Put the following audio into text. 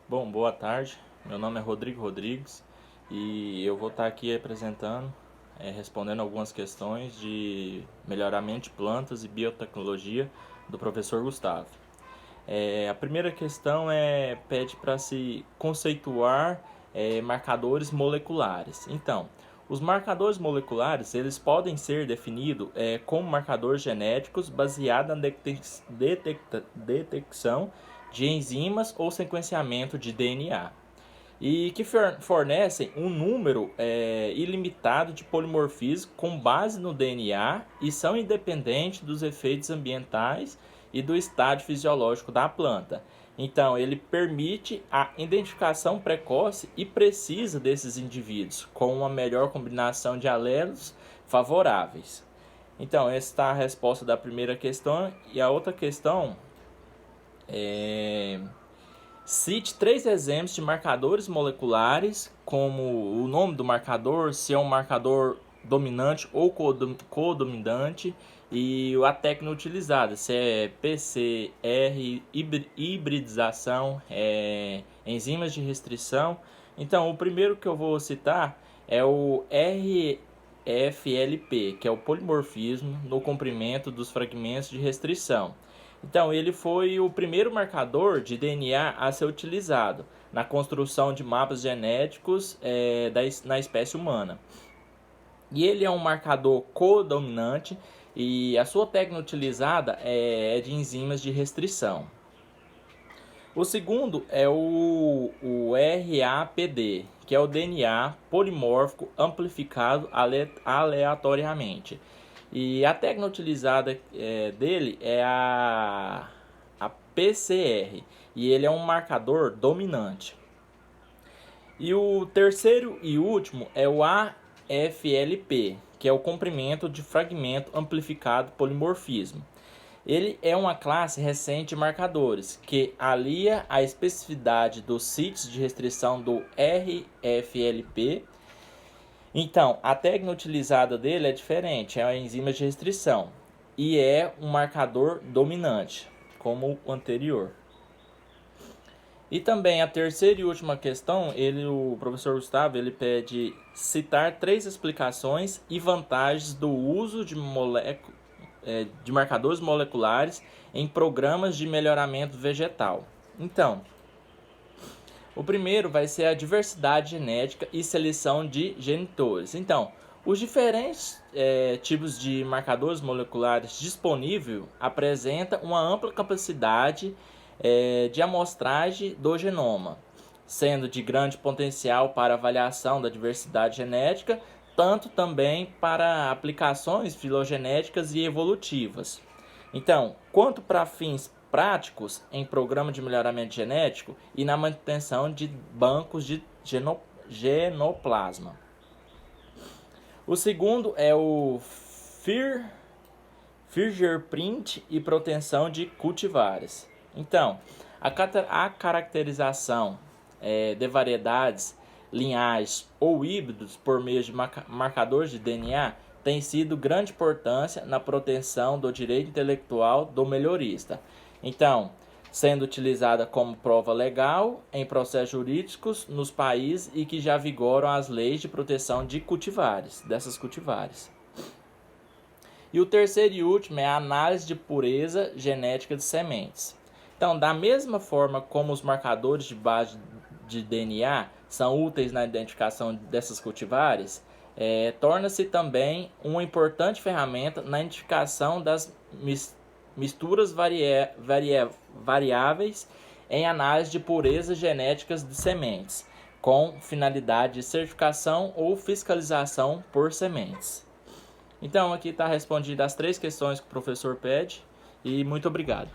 Bom, boa tarde. Meu nome é Rodrigo Rodrigues e eu vou estar aqui apresentando, respondendo algumas questões de melhoramento de plantas e biotecnologia do professor Gustavo. A primeira questão pede para se conceituar marcadores moleculares. Então, os marcadores moleculares eles podem ser definidos como marcadores genéticos baseados na detecção de enzimas ou sequenciamento de DNA e que fornecem um número ilimitado de polimorfismos com base no DNA e são independentes dos efeitos ambientais e do estágio fisiológico da planta. Então, ele permite a identificação precoce e precisa desses indivíduos, com uma melhor combinação de alelos favoráveis. Então, essa está a resposta da primeira questão. E a outra questão é: cite 3 exemplos de marcadores moleculares, como o nome do marcador, se é um marcador dominante ou codominante, e a técnica utilizada, se é PCR, hibridização, enzimas de restrição. Então, o primeiro que eu vou citar é o RFLP, que é o polimorfismo no comprimento dos fragmentos de restrição. Então, ele foi o primeiro marcador de DNA a ser utilizado na construção de mapas genéticos na espécie humana. E ele é um marcador codominante e a sua técnica utilizada é de enzimas de restrição. O segundo é o RAPD, que é o DNA polimórfico amplificado aleatoriamente. E a técnica utilizada dele é a PCR, e ele é um marcador dominante. E o terceiro e último é o AFLP, que é o comprimento de fragmento amplificado polimorfismo. Ele é uma classe recente de marcadores que alia a especificidade dos sítios de restrição do RFLP. Então, a técnica utilizada dele é diferente, é a enzima de restrição e é um marcador dominante, como o anterior. E também a terceira e última questão, o professor Gustavo pede citar 3 explicações e vantagens do uso de marcadores moleculares em programas de melhoramento vegetal. Então, o primeiro vai ser a diversidade genética e seleção de genitores. Então, os diferentes tipos de marcadores moleculares disponíveis apresentam uma ampla capacidade de amostragem do genoma, sendo de grande potencial para avaliação da diversidade genética, tanto também para aplicações filogenéticas e evolutivas. Então, quanto para fins práticos em programa de melhoramento genético e na manutenção de bancos de genoplasma. O segundo é o fingerprint e proteção de cultivares. Então, a caracterização de variedades, linhagens ou híbridos por meio de marcadores de DNA tem sido de grande importância na proteção do direito intelectual do melhorista. Então, sendo utilizada como prova legal em processos jurídicos nos países e que já vigoram as leis de proteção de dessas cultivares. E o terceiro e último é a análise de pureza genética de sementes. Então, da mesma forma como os marcadores de base de DNA são úteis na identificação dessas cultivares, torna-se também uma importante ferramenta na identificação das misturas variáveis em análise de pureza genéticas de sementes, com finalidade de certificação ou fiscalização por sementes. Então, aqui está respondidas as 3 questões que o professor pede, e muito obrigado.